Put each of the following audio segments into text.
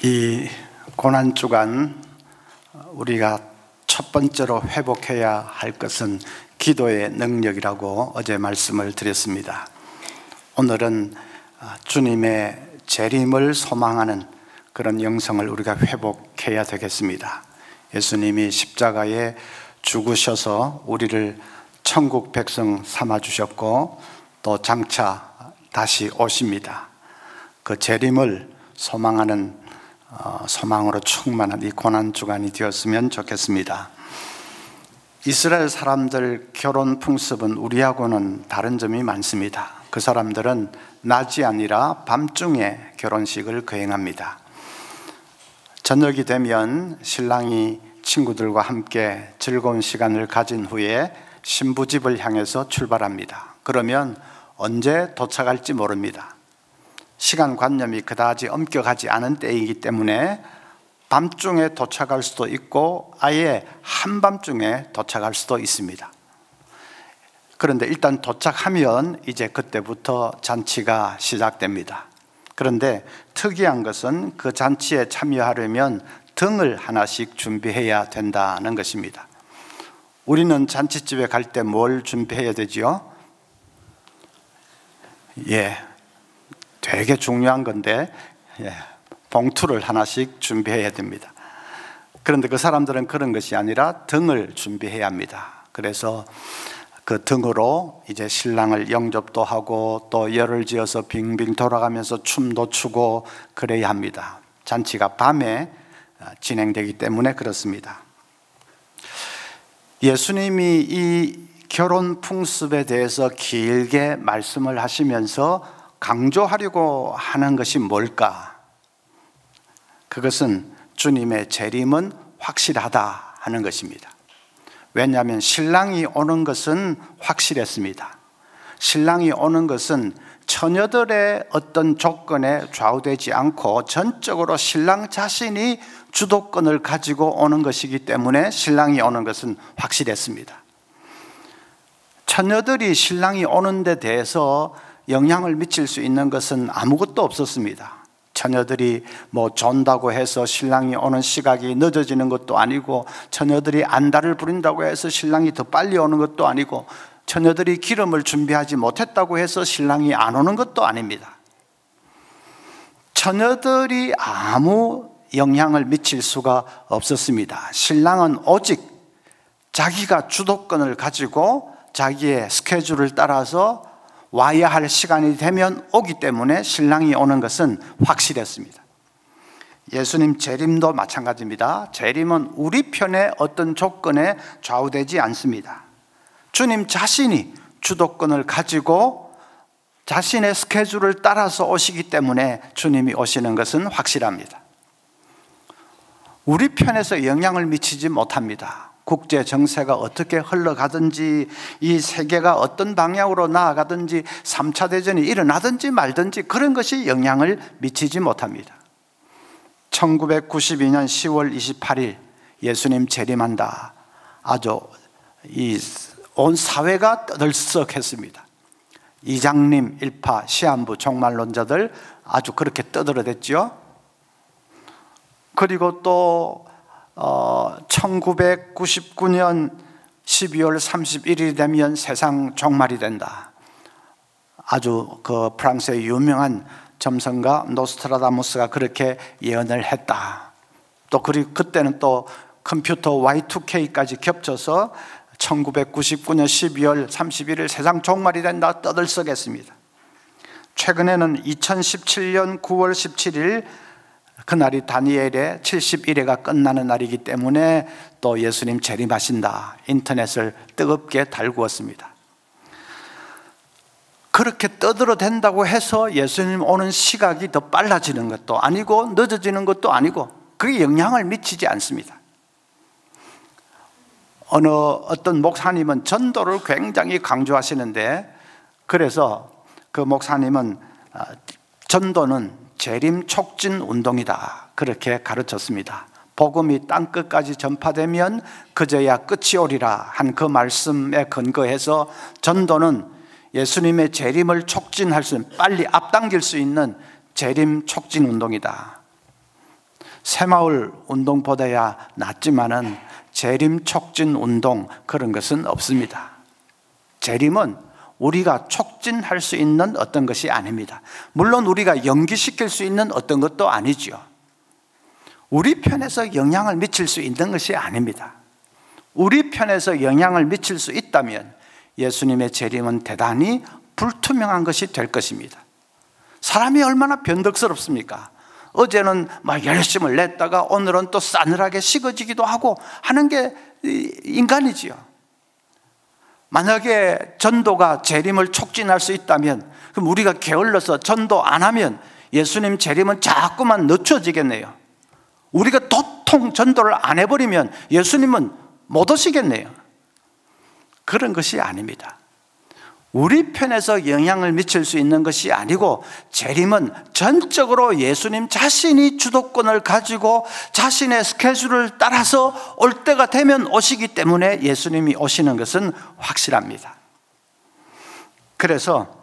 이 고난주간 우리가 첫 번째로 회복해야 할 것은 기도의 능력이라고 어제 말씀을 드렸습니다. 오늘은 주님의 재림을 소망하는 그런 영성을 우리가 회복해야 되겠습니다. 예수님이 십자가에 죽으셔서 우리를 천국 백성 삼아주셨고 또 장차 다시 오십니다. 그 재림을 소망하는 소망으로 충만한 이 고난주간이 되었으면 좋겠습니다. 이스라엘 사람들 결혼 풍습은 우리하고는 다른 점이 많습니다. 그 사람들은 낮이 아니라 밤중에 결혼식을 거행합니다. 저녁이 되면 신랑이 친구들과 함께 즐거운 시간을 가진 후에 신부집을 향해서 출발합니다. 그러면 언제 도착할지 모릅니다. 시간관념이 그다지 엄격하지 않은 때이기 때문에 밤중에 도착할 수도 있고 아예 한밤중에 도착할 수도 있습니다. 그런데 일단 도착하면 이제 그때부터 잔치가 시작됩니다. 그런데 특이한 것은 그 잔치에 참여하려면 등을 하나씩 준비해야 된다는 것입니다. 우리는 잔치집에 갈 때 뭘 준비해야 되지요? 되게 중요한 건데 봉투를 하나씩 준비해야 됩니다. 그런데 그 사람들은 그런 것이 아니라 등을 준비해야 합니다. 그래서 그 등으로 이제 신랑을 영접도 하고 또 열을 지어서 빙빙 돌아가면서 춤도 추고 그래야 합니다. 잔치가 밤에 진행되기 때문에 그렇습니다. 예수님이 이 결혼 풍습에 대해서 길게 말씀을 하시면서 강조하려고 하는 것이 뭘까? 그것은 주님의 재림은 확실하다 하는 것입니다. 왜냐하면 신랑이 오는 것은 확실했습니다. 신랑이 오는 것은 처녀들의 어떤 조건에 좌우되지 않고 전적으로 신랑 자신이 주도권을 가지고 오는 것이기 때문에 신랑이 오는 것은 확실했습니다. 처녀들이 신랑이 오는 데 대해서 영향을 미칠 수 있는 것은 아무것도 없었습니다. 처녀들이 존다고 해서 신랑이 오는 시각이 늦어지는 것도 아니고, 처녀들이 안달을 부린다고 해서 신랑이 더 빨리 오는 것도 아니고, 처녀들이 기름을 준비하지 못했다고 해서 신랑이 안 오는 것도 아닙니다. 처녀들이 아무 영향을 미칠 수가 없었습니다. 신랑은 오직 자기가 주도권을 가지고 자기의 스케줄을 따라서 와야 할 시간이 되면 오기 때문에 신랑이 오는 것은 확실했습니다. 예수님 재림도 마찬가지입니다. 재림은 우리 편의 어떤 조건에 좌우되지 않습니다. 주님 자신이 주도권을 가지고 자신의 스케줄을 따라서 오시기 때문에 주님이 오시는 것은 확실합니다. 우리 편에서 영향을 미치지 못합니다. 국제 정세가 어떻게 흘러가든지, 이 세계가 어떤 방향으로 나아가든지, 3차 대전이 일어나든지 말든지 그런 것이 영향을 미치지 못합니다. 1992년 10월 28일 예수님 재림한다. 아주 온 사회가 떠들썩했습니다. 이장님 일파, 시한부 종말론자들 아주 그렇게 떠들어댔죠. 그리고 또 1999년 12월 31일이 되면 세상 종말이 된다. 아주 그 프랑스의 유명한 점성가 노스트라다무스가 그렇게 예언을 했다. 또 그때는 또 컴퓨터 Y2K까지 겹쳐서 1999년 12월 31일 세상 종말이 된다 떠들썩했습니다. 최근에는 2017년 9월 17일 그날이 다니엘의 71회가 끝나는 날이기 때문에 또 예수님 재림하신다. 인터넷을 뜨겁게 달구었습니다. 그렇게 떠들어댄다고 해서 예수님 오는 시각이 더 빨라지는 것도 아니고 늦어지는 것도 아니고 그게 영향을 미치지 않습니다. 어떤 목사님은 전도를 굉장히 강조하시는데, 그래서 그 목사님은 전도는 재림 촉진 운동이다 그렇게 가르쳤습니다. 복음이 땅끝까지 전파되면 그제야 끝이 오리라 한 그 말씀에 근거해서 전도는 예수님의 재림을 촉진할 수 있는, 빨리 앞당길 수 있는 재림 촉진 운동이다. 새마을 운동보다야 낫지만은 재림 촉진 운동 그런 것은 없습니다. 재림은 우리가 촉진할 수 있는 어떤 것이 아닙니다. 물론 우리가 연기시킬 수 있는 어떤 것도 아니죠. 우리 편에서 영향을 미칠 수 있는 것이 아닙니다. 우리 편에서 영향을 미칠 수 있다면 예수님의 재림은 대단히 불투명한 것이 될 것입니다. 사람이 얼마나 변덕스럽습니까? 어제는 막 열심을 냈다가 오늘은 또 싸늘하게 식어지기도 하고 하는 게 인간이지요. 만약에 전도가 재림을 촉진할 수 있다면 그럼 우리가 게을러서 전도 안 하면 예수님 재림은 자꾸만 늦춰지겠네요. 우리가 도통 전도를 안 해버리면 예수님은 못 오시겠네요. 그런 것이 아닙니다. 우리 편에서 영향을 미칠 수 있는 것이 아니고 재림은 전적으로 예수님 자신이 주도권을 가지고 자신의 스케줄을 따라서 올 때가 되면 오시기 때문에 예수님이 오시는 것은 확실합니다. 그래서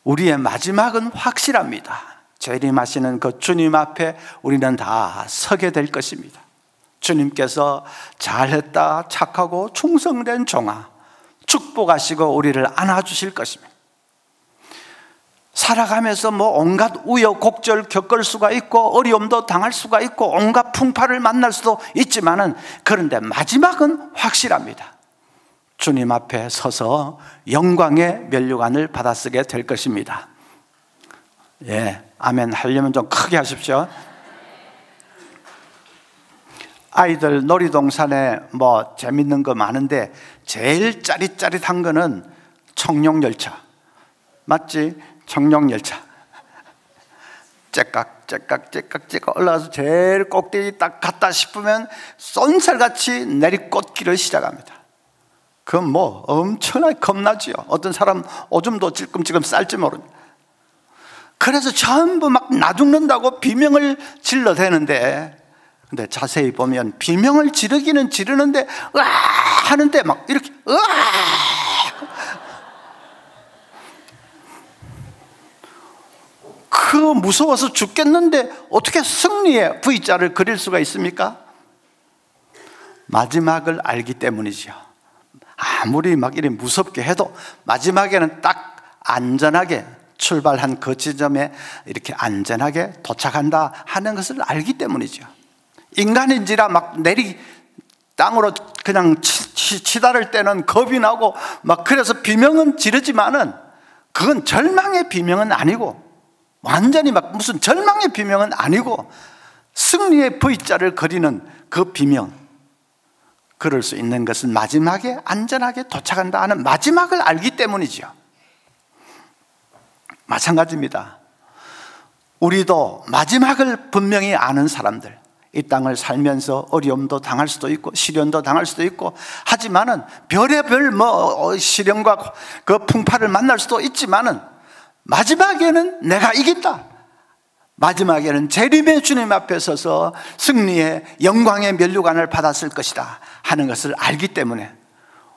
우리의 마지막은 확실합니다. 재림하시는 그 주님 앞에 우리는 다 서게 될 것입니다. 주님께서 잘했다 착하고 충성된 종아 축복하시고 우리를 안아주실 것입니다. 살아가면서 온갖 우여곡절 겪을 수가 있고 어려움도 당할 수가 있고 온갖 풍파를 만날 수도 있지만은 그런데 마지막은 확실합니다. 주님 앞에 서서 영광의 면류관을 받아쓰게 될 것입니다. 예, 아멘 하려면 좀 크게 하십시오. 아이들 놀이동산에 재밌는 거 많은데 제일 짜릿짜릿한 거는 청룡열차 맞지? 청룡열차 째깍 올라가서 제일 꼭대기 딱 갔다 싶으면 쏜살같이 내리꽂기를 시작합니다. 그건 엄청나게 겁나지요. 어떤 사람 오줌도 찔끔찔끔 쌀지 모릅니다. 그래서 전부 막 나 죽는다고 비명을 질러대는데 근데 자세히 보면 비명을 지르기는 지르는데 으아 하는데 막 이렇게 으아 그 무서워서 죽겠는데 어떻게 승리의 V자를 그릴 수가 있습니까? 마지막을 알기 때문이죠. 아무리 막 이렇게 무섭게 해도 마지막에는 딱 안전하게 출발한 그 지점에 이렇게 안전하게 도착한다 하는 것을 알기 때문이죠. 인간인지라 막 땅으로 그냥 치달을 때는 겁이 나고 막 그래서 비명은 지르지만은 그건 절망의 비명은 아니고 완전히 막 무슨 절망의 비명은 아니고 승리의 V자를 그리는 그 비명, 그럴 수 있는 것은 마지막에 안전하게 도착한다 하는 마지막을 알기 때문이죠. 마찬가지입니다. 우리도 마지막을 분명히 아는 사람들, 이 땅을 살면서 어려움도 당할 수도 있고 시련도 당할 수도 있고 하지만은 별의별 시련과 그 풍파를 만날 수도 있지만은 마지막에는 내가 이긴다. 마지막에는 재림의 주님 앞에 서서 승리의 영광의 면류관을 받았을 것이다 하는 것을 알기 때문에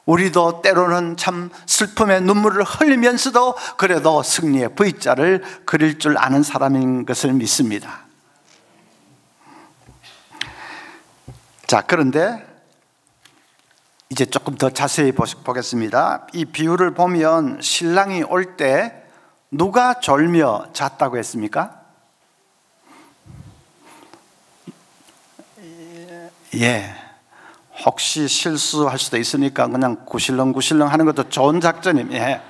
우리도 때로는 참 슬픔의 눈물을 흘리면서도 그래도 승리의 V자를 그릴 줄 아는 사람인 것을 믿습니다. 자, 그런데 이제 조금 더 자세히 보겠습니다. 이 비유를 보면 신랑이 올 때 누가 졸며 잤다고 했습니까? 예. 혹시 실수할 수도 있으니까 그냥 구실렁구실렁 하는 것도 좋은 작전입니다. 예.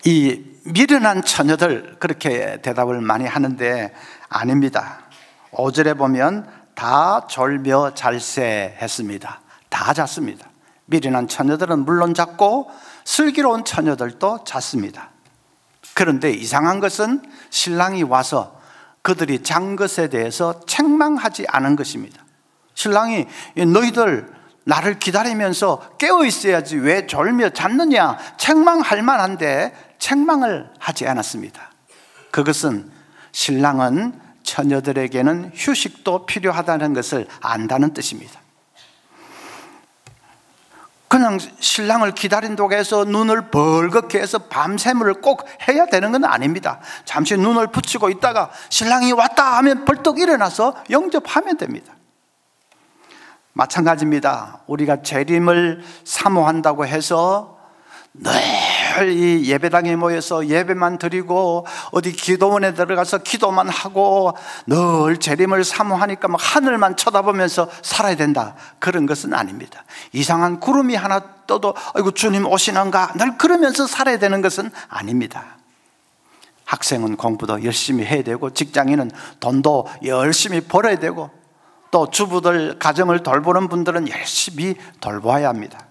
이 미련한 처녀들 그렇게 대답을 많이 하는데 아닙니다. 5절에 보면 다 졸며 잘세 했습니다. 다 잤습니다. 미련한 처녀들은 물론 잤고 슬기로운 처녀들도 잤습니다. 그런데 이상한 것은 신랑이 와서 그들이 잔 것에 대해서 책망하지 않은 것입니다. 신랑이 너희들 나를 기다리면서 깨어 있어야지 왜 졸며 잤느냐 책망할 만한데 책망을 하지 않았습니다. 그것은 신랑은 처녀들에게는 휴식도 필요하다는 것을 안다는 뜻입니다. 그냥 신랑을 기다린다고 해서 눈을 벌겋게 해서 밤샘을 꼭 해야 되는 건 아닙니다. 잠시 눈을 붙이고 있다가 신랑이 왔다 하면 벌떡 일어나서 영접하면 됩니다. 마찬가지입니다. 우리가 재림을 사모한다고 해서 늘 이 예배당에 모여서 예배만 드리고 어디 기도원에 들어가서 기도만 하고 늘 재림을 사모하니까 막 하늘만 쳐다보면서 살아야 된다, 그런 것은 아닙니다. 이상한 구름이 하나 떠도 아이고 주님 오시는가 늘 그러면서 살아야 되는 것은 아닙니다. 학생은 공부도 열심히 해야 되고, 직장인은 돈도 열심히 벌어야 되고, 또 주부들 가정을 돌보는 분들은 열심히 돌봐야 합니다.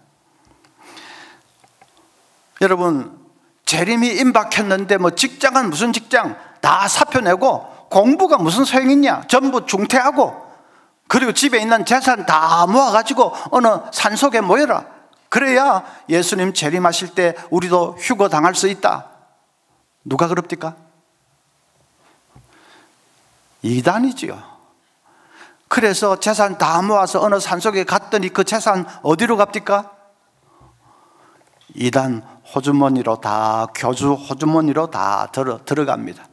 여러분, 재림이 임박했는데 뭐 직장은 무슨 직장 다 사표 내고 공부가 무슨 소용있냐, 전부 중퇴하고 그리고 집에 있는 재산 다 모아가지고 어느 산속에 모여라, 그래야 예수님 재림하실 때 우리도 휴거 당할 수 있다. 누가 그럽니까? 이단이지요. 그래서 재산 다 모아서 어느 산속에 갔더니 그 재산 어디로 갑니까? 이단 호주머니로 다, 교주 호주머니로 다 들어갑니다.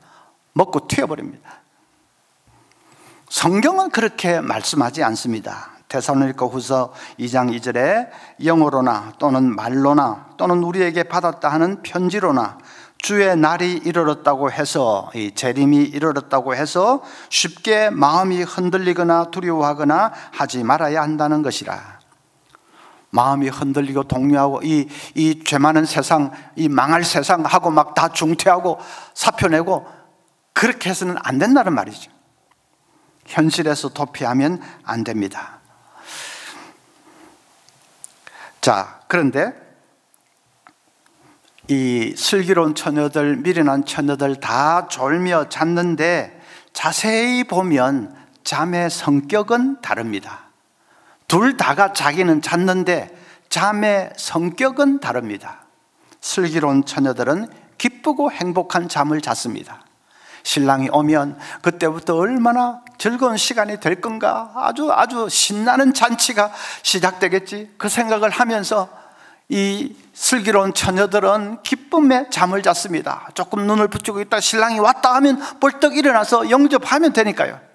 먹고 튀어버립니다. 성경은 그렇게 말씀하지 않습니다. 데살로니가 후서 2장 2절에 영어로나 또는 말로나 또는 우리에게 받았다 하는 편지로나 주의 날이 이르렀다고 해서, 이 재림이 이르렀다고 해서 쉽게 마음이 흔들리거나 두려워하거나 하지 말아야 한다는 것이라. 마음이 흔들리고 동요하고 이 죄 많은 세상, 이 망할 세상하고 막 다 중퇴하고 사표 내고 그렇게 해서는 안 된다는 말이죠. 현실에서 도피하면 안 됩니다. 자, 그런데 이 슬기로운 처녀들, 미련한 처녀들 다 졸며 잤는데 자세히 보면 잠의 성격은 다릅니다. 둘 다가 자기는 잤는데 잠의 성격은 다릅니다. 슬기로운 처녀들은 기쁘고 행복한 잠을 잤습니다. 신랑이 오면 그때부터 얼마나 즐거운 시간이 될 건가, 아주 신나는 잔치가 시작되겠지, 그 생각을 하면서 이 슬기로운 처녀들은 기쁨에 잠을 잤습니다. 조금 눈을 붙이고 있다 신랑이 왔다 하면 벌떡 일어나서 영접하면 되니까요.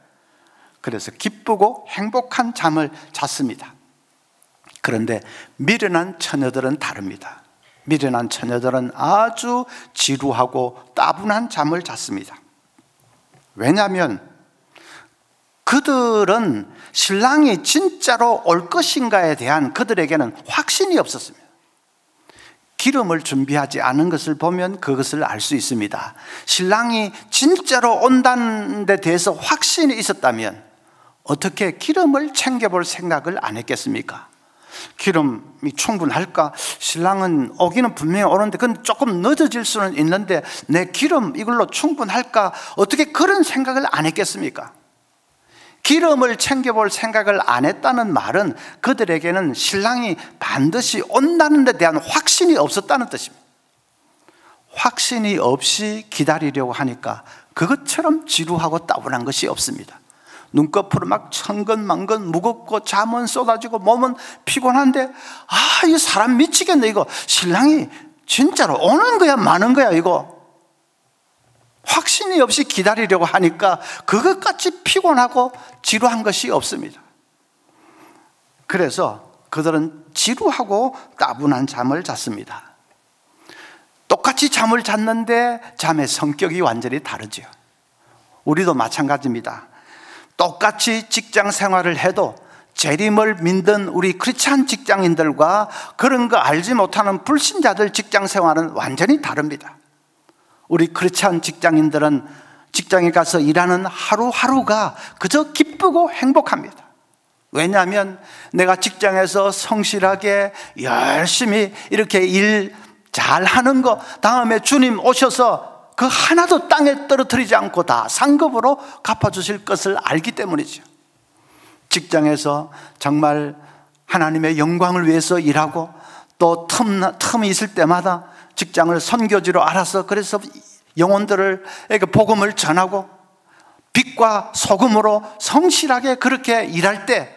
그래서 기쁘고 행복한 잠을 잤습니다. 그런데 미련한 처녀들은 다릅니다. 미련한 처녀들은 아주 지루하고 따분한 잠을 잤습니다. 왜냐하면 그들은 신랑이 진짜로 올 것인가에 대한 그들에게는 확신이 없었습니다. 기름을 준비하지 않은 것을 보면 그것을 알 수 있습니다. 신랑이 진짜로 온다는 데 대해서 확신이 있었다면 어떻게 기름을 챙겨볼 생각을 안 했겠습니까? 기름이 충분할까? 신랑은 오기는 분명히 오는데 그건 조금 늦어질 수는 있는데 내 기름 이걸로 충분할까? 어떻게 그런 생각을 안 했겠습니까? 기름을 챙겨볼 생각을 안 했다는 말은 그들에게는 신랑이 반드시 온다는 데 대한 확신이 없었다는 뜻입니다. 확신이 없이 기다리려고 하니까 그것처럼 지루하고 따분한 것이 없습니다. 눈꺼풀은 막 천근만근 무겁고 잠은 쏟아지고 몸은 피곤한데 이 사람 미치겠네, 이거 신랑이 진짜로 오는 거야 마는 거야, 이거 확신이 없이 기다리려고 하니까 그것같이 피곤하고 지루한 것이 없습니다. 그래서 그들은 지루하고 따분한 잠을 잤습니다. 똑같이 잠을 잤는데 잠의 성격이 완전히 다르죠. 우리도 마찬가지입니다. 똑같이 직장 생활을 해도 재림을 믿는 우리 크리스찬 직장인들과 그런 거 알지 못하는 불신자들 직장 생활은 완전히 다릅니다. 우리 크리스찬 직장인들은 직장에 가서 일하는 하루하루가 그저 기쁘고 행복합니다. 왜냐하면 내가 직장에서 성실하게 열심히 이렇게 일 잘하는 거, 다음에 주님 오셔서 그 하나도 땅에 떨어뜨리지 않고 다 상급으로 갚아주실 것을 알기 때문이죠. 직장에서 정말 하나님의 영광을 위해서 일하고 또 틈이 있을 때마다 직장을 선교지로 알아서 그래서 영혼들에게 복음을 전하고 빛과 소금으로 성실하게 그렇게 일할 때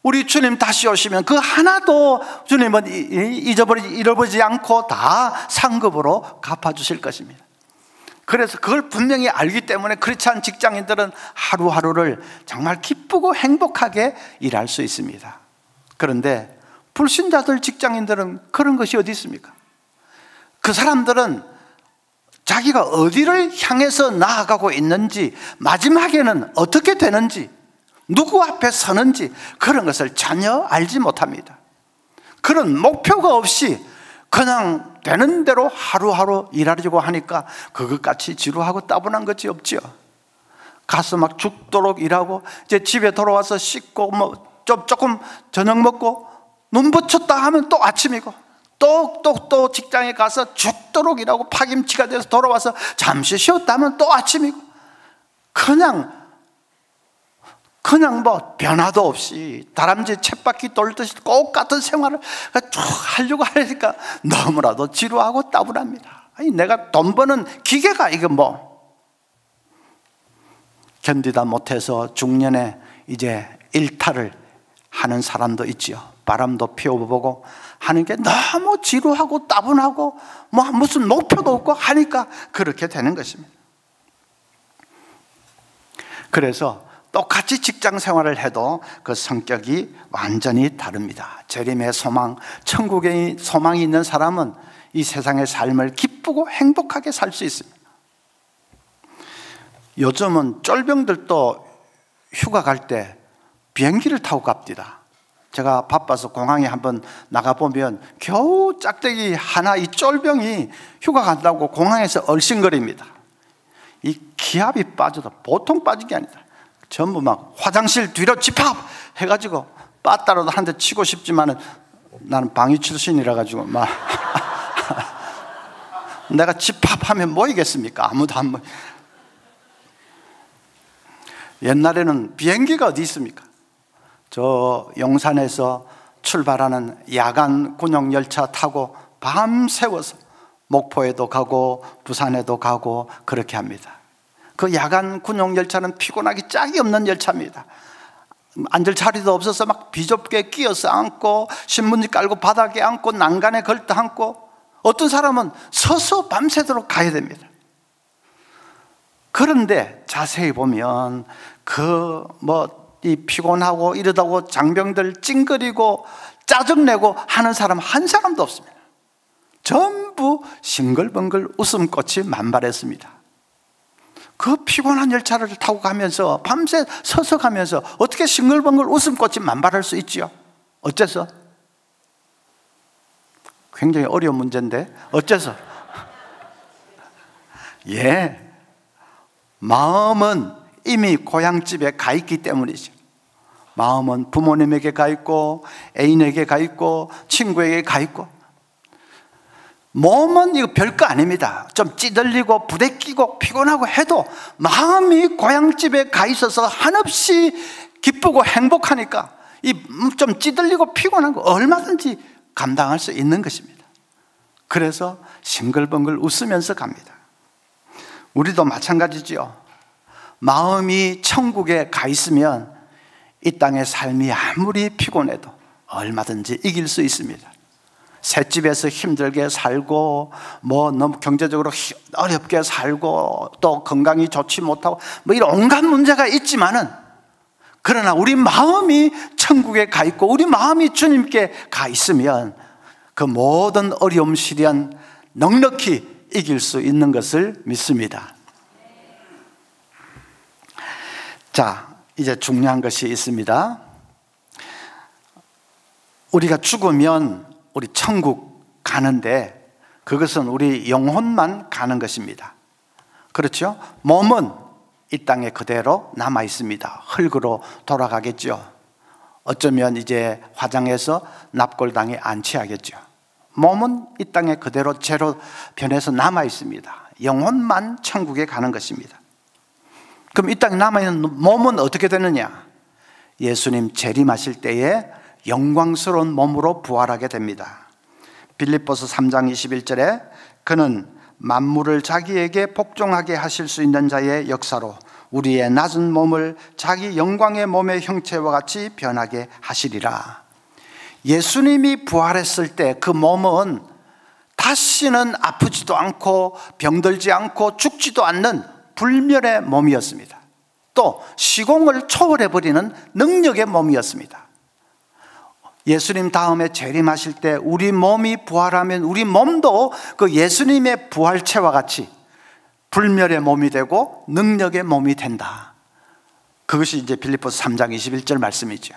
우리 주님 다시 오시면 그 하나도 주님은 잃어버리지 않고 다 상급으로 갚아주실 것입니다. 그래서 그걸 분명히 알기 때문에 크리스찬 직장인들은 하루하루를 정말 기쁘고 행복하게 일할 수 있습니다. 그런데 불신자들 직장인들은 그런 것이 어디 있습니까? 그 사람들은 자기가 어디를 향해서 나아가고 있는지, 마지막에는 어떻게 되는지, 누구 앞에 서는지 그런 것을 전혀 알지 못합니다. 그런 목표가 없이 그냥 되는 대로 하루하루 일하려고 하니까 그것같이 지루하고 따분한 것이 없지요. 가서 막 죽도록 일하고 이제 집에 돌아와서 씻고 조금 저녁 먹고 눈 붙였다 하면 또 아침이고, 또 직장에 가서 죽도록 일하고 파김치가 돼서 돌아와서 잠시 쉬었다 하면 또 아침이고, 그냥 뭐 변화도 없이 다람쥐 쳇바퀴 돌듯이 똑같은 생활을 쭉 하려고 하니까 너무나도 지루하고 따분합니다. 아니, 내가 돈 버는 기계가 이거 뭐 견디다 못해서 중년에 이제 일탈을 하는 사람도 있지요. 바람도 피워보고 하는 게 너무 지루하고 따분하고 뭐 무슨 목표도 없고 하니까 그렇게 되는 것입니다. 그래서 똑같이 직장 생활을 해도 그 성격이 완전히 다릅니다. 재림의 소망, 천국의 소망이 있는 사람은 이 세상의 삶을 기쁘고 행복하게 살 수 있습니다. 요즘은 쫄병들도 휴가 갈 때 비행기를 타고 갑니다. 제가 바빠서 공항에 한번 나가보면 겨우 짝대기 하나 이 쫄병이 휴가 간다고 공항에서 얼씬거립니다. 이 기압이 빠져도 보통 빠진 게 아니다. 전부 막 화장실 뒤로 집합 해가지고 빠따라도 한 대 치고 싶지만은 나는 방위 출신이라 가지고 막 내가 집합하면 뭐이겠습니까? 아무도 안 뭐. 옛날에는 비행기가 어디 있습니까? 저 용산에서 출발하는 야간 군용 열차 타고 밤새워서 목포에도 가고 부산에도 가고 그렇게 합니다. 그 야간 군용 열차는 피곤하기 짝이 없는 열차입니다. 앉을 자리도 없어서 막 비좁게 끼어서 앉고 신문지 깔고 바닥에 앉고 난간에 걸터 앉고 어떤 사람은 서서 밤새도록 가야 됩니다. 그런데 자세히 보면 이 피곤하고 이러다고 장병들 찡그리고 짜증내고 하는 사람 한 사람도 없습니다. 전부 싱글벙글 웃음꽃이 만발했습니다. 그 피곤한 열차를 타고 가면서 밤새 서서 가면서 어떻게 싱글벙글 웃음꽃이 만발할 수 있지요? 어째서? 굉장히 어려운 문제인데 어째서? 마음은 이미 고향집에 가 있기 때문이죠. 마음은 부모님에게 가 있고 애인에게 가 있고 친구에게 가 있고, 몸은 이거 별거 아닙니다. 좀 찌들리고 부대끼고 피곤하고 해도 마음이 고향집에 가 있어서 한없이 기쁘고 행복하니까 이 좀 찌들리고 피곤한 거 얼마든지 감당할 수 있는 것입니다. 그래서 싱글벙글 웃으면서 갑니다. 우리도 마찬가지지요. 마음이 천국에 가 있으면 이 땅의 삶이 아무리 피곤해도 얼마든지 이길 수 있습니다. 셋집에서 힘들게 살고 너무 경제적으로 어렵게 살고 또 건강이 좋지 못하고 이런 온갖 문제가 있지만은, 그러나 우리 마음이 천국에 가 있고 우리 마음이 주님께 가 있으면 그 모든 어려움 시련 넉넉히 이길 수 있는 것을 믿습니다. 자, 이제 중요한 것이 있습니다. 우리가 죽으면 우리 천국 가는데 그것은 우리 영혼만 가는 것입니다. 그렇죠? 몸은 이 땅에 그대로 남아 있습니다. 흙으로 돌아가겠죠. 어쩌면 이제 화장해서 납골당에 안치하겠죠. 몸은 이 땅에 그대로 죄로 변해서 남아 있습니다. 영혼만 천국에 가는 것입니다. 그럼 이 땅에 남아있는 몸은 어떻게 되느냐? 예수님 재림하실 때에 영광스러운 몸으로 부활하게 됩니다. 빌립보서 3장 21절에 그는 만물을 자기에게 복종하게 하실 수 있는 자의 역사로 우리의 낮은 몸을 자기 영광의 몸의 형체와 같이 변하게 하시리라. 예수님이 부활했을 때 그 몸은 다시는 아프지도 않고 병들지 않고 죽지도 않는 불멸의 몸이었습니다. 또 시공을 초월해버리는 능력의 몸이었습니다. 예수님 다음에 재림하실 때 우리 몸이 부활하면 우리 몸도 그 예수님의 부활체와 같이 불멸의 몸이 되고 능력의 몸이 된다. 그것이 이제 빌립보서 3장 21절 말씀이죠.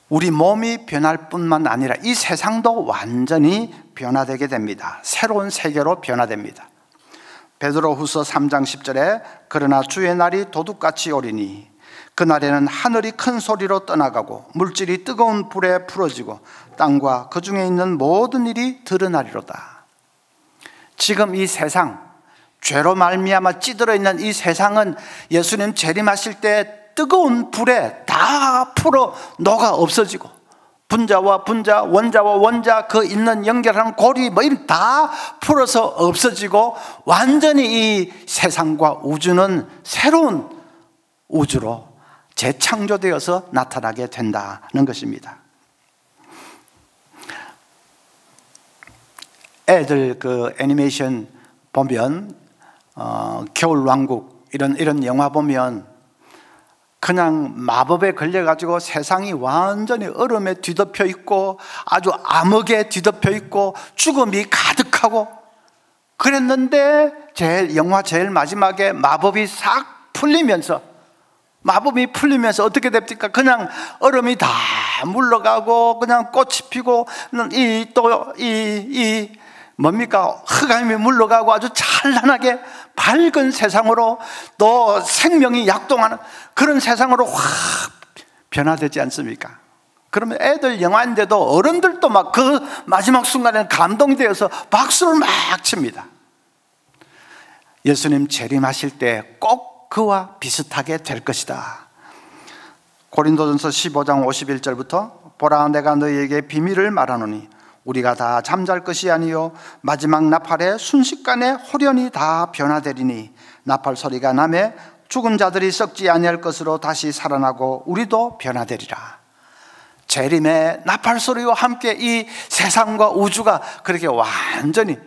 우리 몸이 변할 뿐만 아니라 이 세상도 완전히 변화되게 됩니다. 새로운 세계로 변화됩니다. 베드로후서 3장 10절에 그러나 주의 날이 도둑같이 오리니 그날에는 하늘이 큰 소리로 떠나가고 물질이 뜨거운 불에 풀어지고 땅과 그 중에 있는 모든 일이 드러나리로다. 지금 이 세상, 죄로 말미암아 찌들어 있는 이 세상은 예수님 재림하실 때 뜨거운 불에 다 풀어 녹아 없어지고 분자와 분자, 원자와 원자, 그 있는 연결하는 고리 뭐 이런 다 풀어서 없어지고 완전히 이 세상과 우주는 새로운 우주로 재창조되어서 나타나게 된다는 것입니다. 애들 그 애니메이션 보면 겨울왕국 이런 영화 보면 그냥 마법에 걸려가지고 세상이 완전히 얼음에 뒤덮여 있고 아주 암흑에 뒤덮여 있고 죽음이 가득하고 그랬는데 영화 제일 마지막에 마법이 풀리면서 어떻게 됩니까? 그냥 얼음이 다 물러가고 그냥 꽃이 피고 뭡니까? 흑암이 물러가고 아주 찬란하게 밝은 세상으로 또 생명이 약동하는 그런 세상으로 확 변화되지 않습니까? 그러면 애들 영화인데도 어른들도 막 그 마지막 순간에는 감동되어서 박수를 막 칩니다. 예수님 재림하실 때 꼭 그와 비슷하게 될 것이다. 고린도전서 15장 51절부터 보라 내가 너희에게 비밀을 말하노니 우리가 다 잠잘 것이 아니요 마지막 나팔에 순식간에 홀연히 다 변화되리니 나팔 소리가 나매 죽은 자들이 썩지 아니할 것으로 다시 살아나고 우리도 변화되리라. 재림의 나팔 소리와 함께 이 세상과 우주가 그렇게 완전히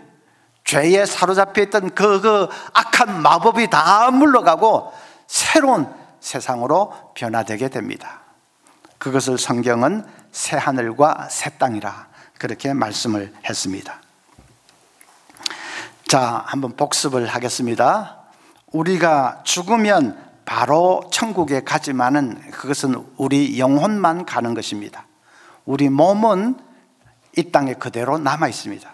죄에 사로잡혀 있던 그 악한 마법이 다 물러가고 새로운 세상으로 변화되게 됩니다. 그것을 성경은 새 하늘과 새 땅이라 그렇게 말씀을 했습니다. 자, 한번 복습을 하겠습니다. 우리가 죽으면 바로 천국에 가지만은 그것은 우리 영혼만 가는 것입니다. 우리 몸은 이 땅에 그대로 남아 있습니다.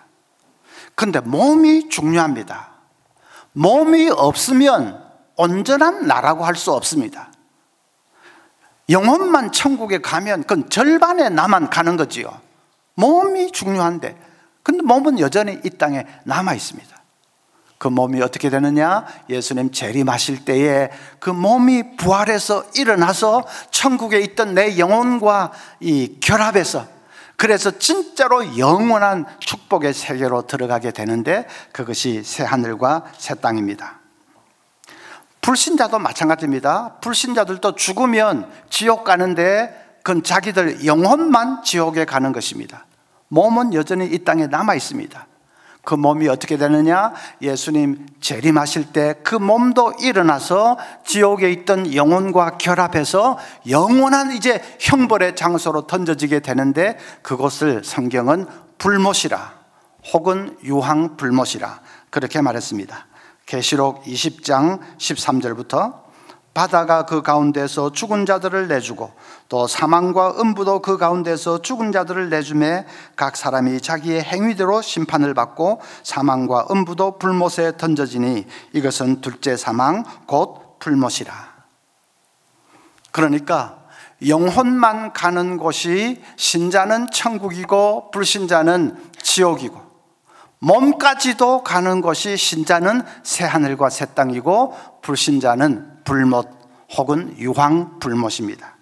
그런데 몸이 중요합니다. 몸이 없으면 온전한 나라고 할 수 없습니다. 영혼만 천국에 가면 그건 절반의 나만 가는 거지요. 몸이 중요한데 근데 몸은 여전히 이 땅에 남아 있습니다. 그 몸이 어떻게 되느냐? 예수님 재림하실 때에 그 몸이 부활해서 일어나서 천국에 있던 내 영혼과 이 결합해서 그래서 진짜로 영원한 축복의 세계로 들어가게 되는데 그것이 새 하늘과 새 땅입니다. 불신자도 마찬가지입니다. 불신자들도 죽으면 지옥 가는데 그건 자기들 영혼만 지옥에 가는 것입니다. 몸은 여전히 이 땅에 남아 있습니다. 그 몸이 어떻게 되느냐? 예수님 재림하실 때 그 몸도 일어나서 지옥에 있던 영혼과 결합해서 영원한 이제 형벌의 장소로 던져지게 되는데 그것을 성경은 불못이라 혹은 유황불못이라 그렇게 말했습니다. 계시록 20장 13절부터 바다가 그 가운데서 죽은 자들을 내주고 또 사망과 음부도 그 가운데서 죽은 자들을 내주매 각 사람이 자기의 행위대로 심판을 받고 사망과 음부도 불못에 던져지니 이것은 둘째 사망 곧 불못이라. 그러니까 영혼만 가는 곳이 신자는 천국이고 불신자는 지옥이고 몸까지도 가는 곳이 신자는 새하늘과 새 땅이고 불신자는 불못 혹은 유황불못입니다.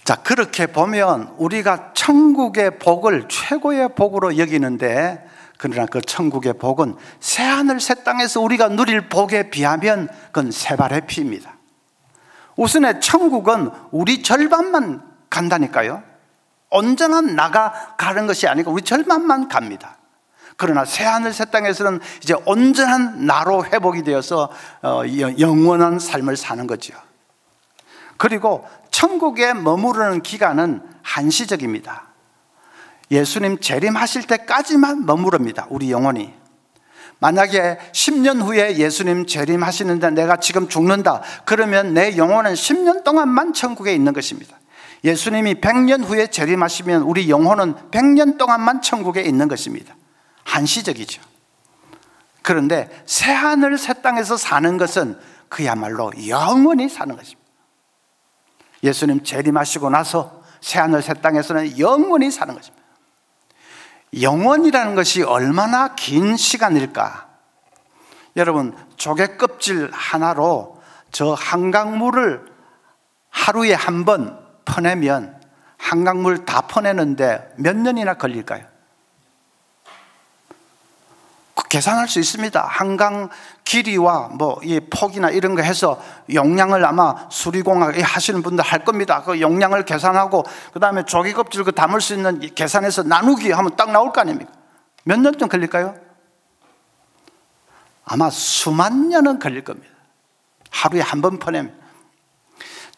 자, 그렇게 보면 우리가 천국의 복을 최고의 복으로 여기는데 그러나 그 천국의 복은 새하늘 새 땅에서 우리가 누릴 복에 비하면 그건 새발의 피입니다. 우선에 천국은 우리 절반만 간다니까요. 온전한 나가 가는 것이 아니고 우리 절반만 갑니다. 그러나 새하늘 새 땅에서는 이제 온전한 나로 회복이 되어서 영원한 삶을 사는 거죠. 그리고 천국에 머무르는 기간은 한시적입니다. 예수님 재림하실 때까지만 머무릅니다. 우리 영혼이. 만약에 10년 후에 예수님 재림하시는데 내가 지금 죽는다, 그러면 내 영혼은 10년 동안만 천국에 있는 것입니다. 예수님이 100년 후에 재림하시면 우리 영혼은 100년 동안만 천국에 있는 것입니다. 한시적이죠. 그런데 새하늘 새 땅에서 사는 것은 그야말로 영원히 사는 것입니다. 예수님 재림하시고 나서 새하늘 새 땅에서는 영원히 사는 것입니다. 영원이라는 것이 얼마나 긴 시간일까? 여러분, 조개 껍질 하나로 저 한강물을 하루에 한 번 퍼내면 한강물 다 퍼내는데 몇 년이나 걸릴까요? 계산할 수 있습니다. 한강 길이와 이 폭이나 이런 거 해서 용량을 아마 수리공학 하시는 분들 할 겁니다. 그 용량을 계산하고 그 다음에 조개 껍질 그 담을 수 있는 계산해서 나누기 하면 딱 나올 거 아닙니까? 몇 년쯤 걸릴까요? 아마 수만 년은 걸릴 겁니다. 하루에 한 번 퍼내면.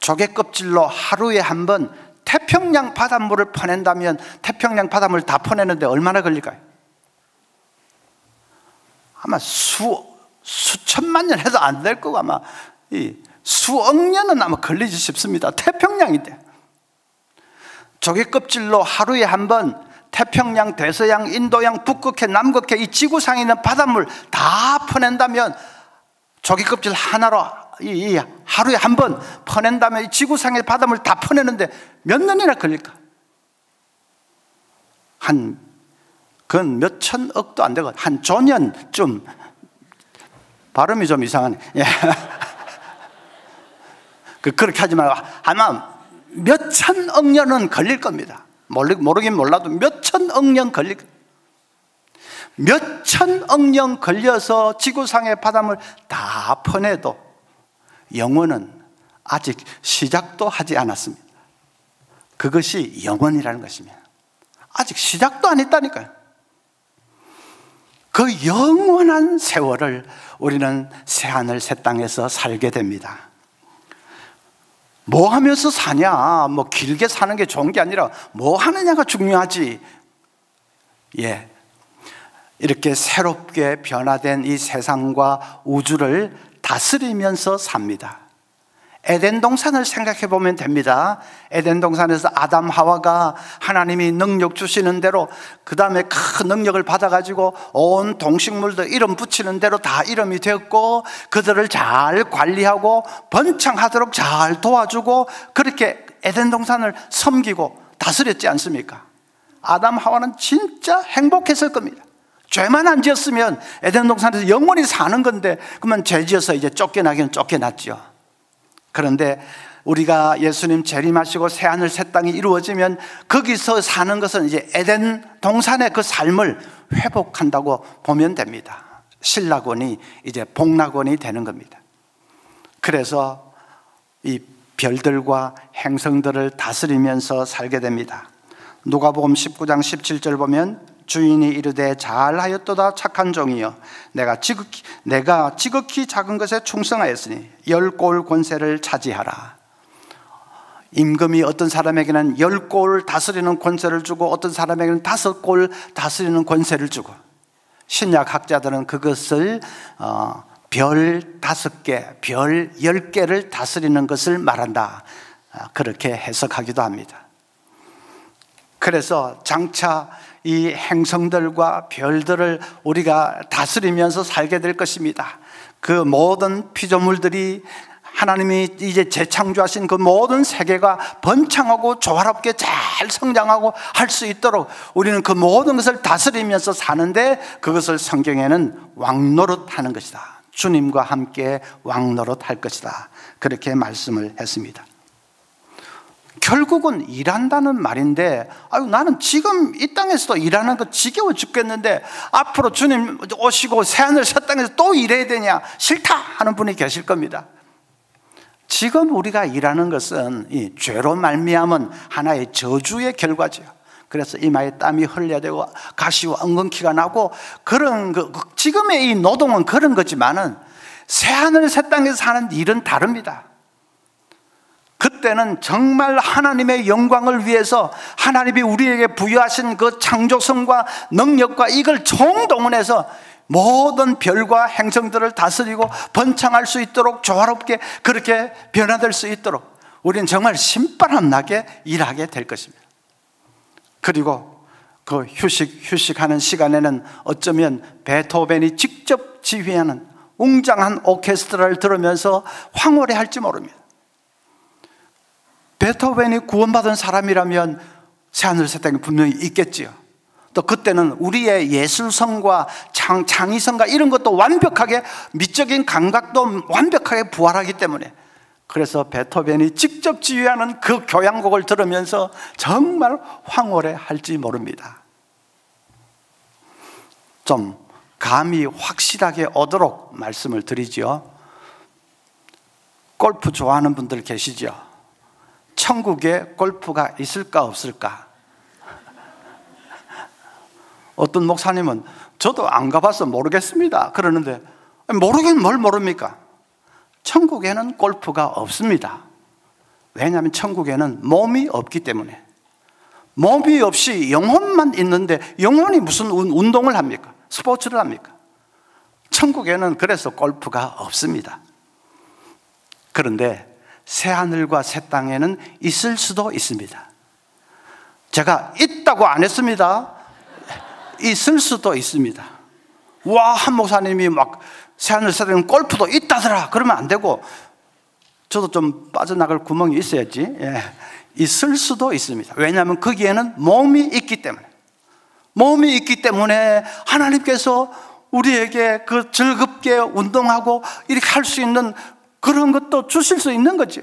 조개 껍질로 하루에 한 번 태평양 바닷물을 퍼낸다면 태평양 바닷물 다 퍼내는데 얼마나 걸릴까요? 아마 수천만 년 해도 안 될 거고 아마 수억 년은 아마 걸리지 싶습니다. 태평양인데. 조개 껍질로 하루에 한 번 태평양, 대서양, 인도양, 북극해, 남극해 이 지구상에 있는 바닷물 다 퍼낸다면, 조개 껍질 하나로 하루에 한 번 퍼낸다면 이 지구상의 바닷물 다 퍼내는데 몇 년이나 걸릴까? 그건 몇 천억도 안 되고 한 조년쯤. 발음이 좀 이상하네. 그렇게 하지 말고 아마 몇 천억 년은 걸릴 겁니다. 모르긴 몰라도 몇 천억 년 걸릴 겁니다. 몇 천억 년 걸려서 지구상의 바닷물 다 퍼내도 영원은 아직 시작도 하지 않았습니다. 그것이 영원이라는 것입니다. 아직 시작도 안 했다니까요. 그 영원한 세월을 우리는 새하늘 새 땅에서 살게 됩니다. 뭐 하면서 사냐, 길게 사는 게 좋은 게 아니라 뭐 하느냐가 중요하지. 이렇게 새롭게 변화된 이 세상과 우주를 다스리면서 삽니다. 에덴 동산을 생각해 보면 됩니다. 에덴 동산에서 아담 하와가 하나님이 능력 주시는 대로, 그 다음에 큰 능력을 받아가지고 온 동식물들 이름 붙이는 대로 다 이름이 되었고, 그들을 잘 관리하고 번창하도록 잘 도와주고, 그렇게 에덴 동산을 섬기고 다스렸지 않습니까? 아담 하와는 진짜 행복했을 겁니다. 죄만 안 지었으면 에덴 동산에서 영원히 사는 건데, 그러면 죄 지어서 이제 쫓겨나기는 쫓겨났죠. 그런데 우리가 예수님 재림하시고 새하늘 새 땅이 이루어지면 거기서 사는 것은 이제 에덴 동산의 그 삶을 회복한다고 보면 됩니다. 신락원이 이제 복락원이 되는 겁니다. 그래서 이 별들과 행성들을 다스리면서 살게 됩니다. 누가복음 19장 17절 보면, 주인이 이르되 잘하였도다 착한 종이여, 내가 지극히 작은 것에 충성하였으니 10골 권세를 차지하라. 임금이 어떤 사람에게는 10골 다스리는 권세를 주고 어떤 사람에게는 5골 다스리는 권세를 주고, 신약 학자들은 그것을 별 5개, 별 10개를 다스리는 것을 말한다, 그렇게 해석하기도 합니다. 그래서 장차 이 행성들과 별들을 우리가 다스리면서 살게 될 것입니다. 그 모든 피조물들이 하나님이 이제 재창조하신 그 모든 세계가 번창하고 조화롭게 잘 성장하고 할 수 있도록 우리는 그 모든 것을 다스리면서 사는데, 그것을 성경에는 왕노릇하는 것이다, 주님과 함께 왕노릇할 것이다, 그렇게 말씀을 했습니다. 결국은 일한다는 말인데, 아유, 나는 지금 이 땅에서도 일하는 거 지겨워 죽겠는데 앞으로 주님 오시고 새하늘 새 땅에서 또 일해야 되냐, 싫다 하는 분이 계실 겁니다. 지금 우리가 일하는 것은 이 죄로 말미암은 하나의 저주의 결과죠. 그래서 이마에 땀이 흘려야 되고 가시와 엉겅퀴가 나고, 그런 지금의 이 노동은 그런 거지만은 새하늘 새 땅에서 하는 일은 다릅니다. 그때는 정말 하나님의 영광을 위해서 하나님이 우리에게 부여하신 그 창조성과 능력과 이걸 총동원해서 모든 별과 행성들을 다스리고 번창할 수 있도록, 조화롭게 그렇게 변화될 수 있도록 우리는 정말 신바람 나게 일하게 될 것입니다. 그리고 그 휴식하는 시간에는 어쩌면 베토벤이 직접 지휘하는 웅장한 오케스트라를 들으면서 황홀해할지 모릅니다. 베토벤이 구원받은 사람이라면 새하늘 새 땅이 분명히 있겠지요. 또 그때는 우리의 예술성과 창의성과 이런 것도 완벽하게, 미적인 감각도 완벽하게 부활하기 때문에, 그래서 베토벤이 직접 지휘하는 그 교향곡을 들으면서 정말 황홀해할지 모릅니다. 좀 감이 확실하게 오도록 말씀을 드리죠. 골프 좋아하는 분들 계시죠? 천국에 골프가 있을까 없을까? 어떤 목사님은 저도 안 가봐서 모르겠습니다 그러는데, 모르긴 뭘 모릅니까? 천국에는 골프가 없습니다. 왜냐하면 천국에는 몸이 없기 때문에. 몸이 없이 영혼만 있는데 영혼이 무슨 운동을 합니까? 스포츠를 합니까? 천국에는 그래서 골프가 없습니다. 그런데 새하늘과 새 땅에는 있을 수도 있습니다. 제가 있다고 안 했습니다. 있을 수도 있습니다. 와, 한 목사님이 막 새하늘 새 땅에 골프도 있다더라 그러면 안 되고, 저도 좀 빠져나갈 구멍이 있어야지. 있을 수도 있습니다. 왜냐하면 거기에는 몸이 있기 때문에. 몸이 있기 때문에 하나님께서 우리에게 그 즐겁게 운동하고 이렇게 할 수 있는 그런 것도 주실 수 있는 거죠.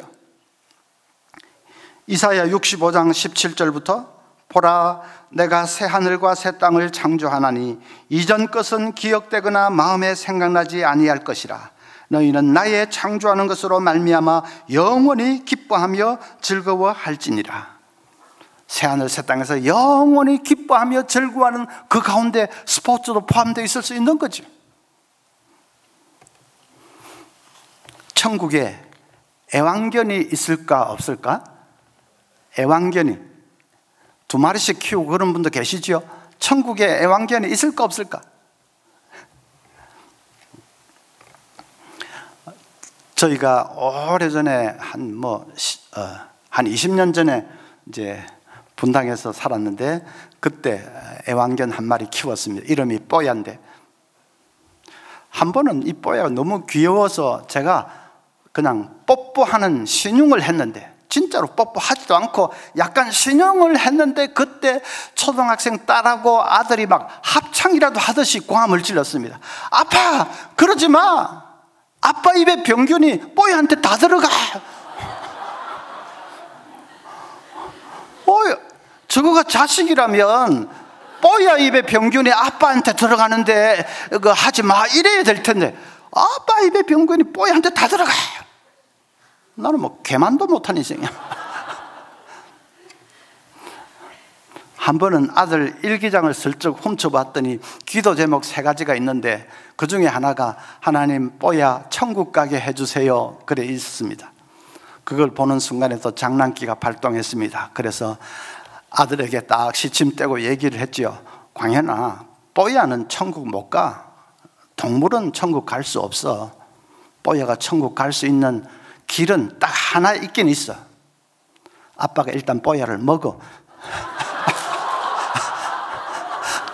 이사야 65장 17절부터 보라, 내가 새 하늘과 새 땅을 창조하나니 이전 것은 기억되거나 마음에 생각나지 아니할 것이라. 너희는 나의 창조하는 것으로 말미암아 영원히 기뻐하며 즐거워할지니라. 새 하늘 새 땅에서 영원히 기뻐하며 즐거워하는 그 가운데 스포츠도 포함되어 있을 수 있는 거죠. 천국에 애완견이 있을까 없을까? 애완견이 2마리씩 키우고 그런 분도 계시죠? 천국에 애완견이 있을까 없을까? 저희가 오래전에 한 20년 전에 이제 분당에서 살았는데, 그때 애완견 한 마리 키웠습니다. 이름이 뽀야인데, 한 번은 이 뽀야가 너무 귀여워서 제가 그냥 뽀뽀하는 신용을 했는데, 진짜로 뽀뽀하지도 않고 약간 신용을 했는데, 그때 초등학생 딸하고 아들이 막 합창이라도 하듯이 고함을 질렀습니다. 아빠, 그러지 마. 아빠 입에 병균이 뽀야한테 다 들어가. 저거가 자식이라면 뽀야 입에 병균이 아빠한테 들어가는데 그거 하지 마 이래야 될 텐데, 아빠 입에 병균이 뽀야한테 다 들어가. 나는 뭐 개만도 못한 인생이야. 한 번은 아들 일기장을 슬쩍 훔쳐봤더니 기도 제목 3가지가 있는데, 그 중에 하나가 하나님 뽀야 천국 가게 해주세요 그래 있습니다. 그걸 보는 순간에 또 장난기가 발동했습니다. 그래서 아들에게 딱 시침 떼고 얘기를 했죠. 광현아, 뽀야는 천국 못 가. 동물은 천국 갈 수 없어. 뽀야가 천국 갈 수 있는 길은 딱 하나 있긴 있어. 아빠가 일단 뽀야를 먹어.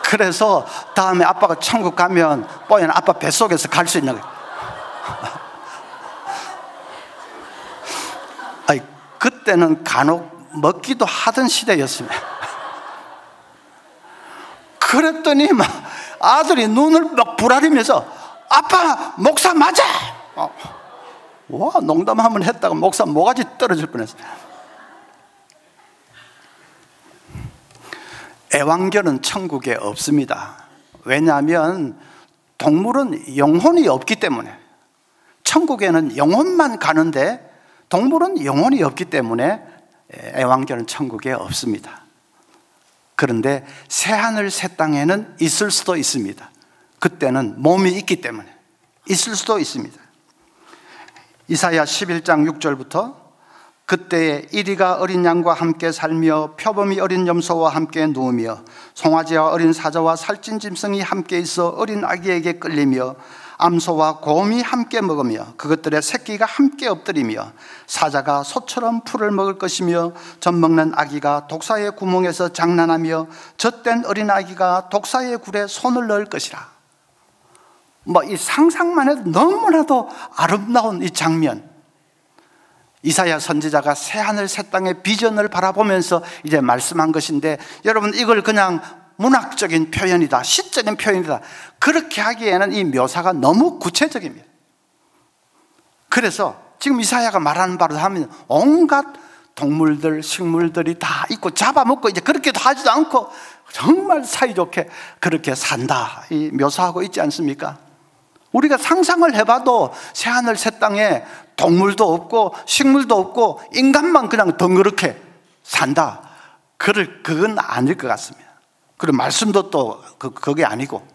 그래서 다음에 아빠가 천국 가면 뽀야는 아빠 뱃속에서 갈 수 있는 거야. 그때는 간혹 먹기도 하던 시대였습니다. 그랬더니 막 아들이 눈을 막 부라리면서 아빠 목사 맞아. 와, 농담 한번 했다가 목사 모가지 떨어질 뻔했어요. 애완견은 천국에 없습니다. 왜냐하면 동물은 영혼이 없기 때문에. 천국에는 영혼만 가는데 동물은 영혼이 없기 때문에 애완견은 천국에 없습니다. 그런데 새하늘 새 땅에는 있을 수도 있습니다. 그때는 몸이 있기 때문에 있을 수도 있습니다. 이사야 11장 6절부터 그때에 이리가 어린 양과 함께 살며 표범이 어린 염소와 함께 누우며 송아지와 어린 사자와 살찐 짐승이 함께 있어 어린 아기에게 끌리며 암소와 곰이 함께 먹으며 그것들의 새끼가 함께 엎드리며 사자가 소처럼 풀을 먹을 것이며 젖 먹는 아기가 독사의 구멍에서 장난하며 젖된 어린 아기가 독사의 굴에 손을 넣을 것이라. 이 상상만 해도 너무나도 아름다운 이 장면. 이사야 선지자가 새하늘 새 땅의 비전을 바라보면서 이제 말씀한 것인데, 여러분 이걸 그냥 문학적인 표현이다, 시적인 표현이다 그렇게 하기에는 이 묘사가 너무 구체적입니다. 그래서 지금 이사야가 말하는 바로 하면 온갖 동물들, 식물들이 다 있고 잡아먹고 이제 그렇게도 하지도 않고 정말 사이좋게 그렇게 산다, 이 묘사하고 있지 않습니까? 우리가 상상을 해봐도 새하늘 새 땅에 동물도 없고 식물도 없고 인간만 그냥 덩그렇게 산다, 그건 아닐 것 같습니다. 그리고 말씀도 또 그게 아니고.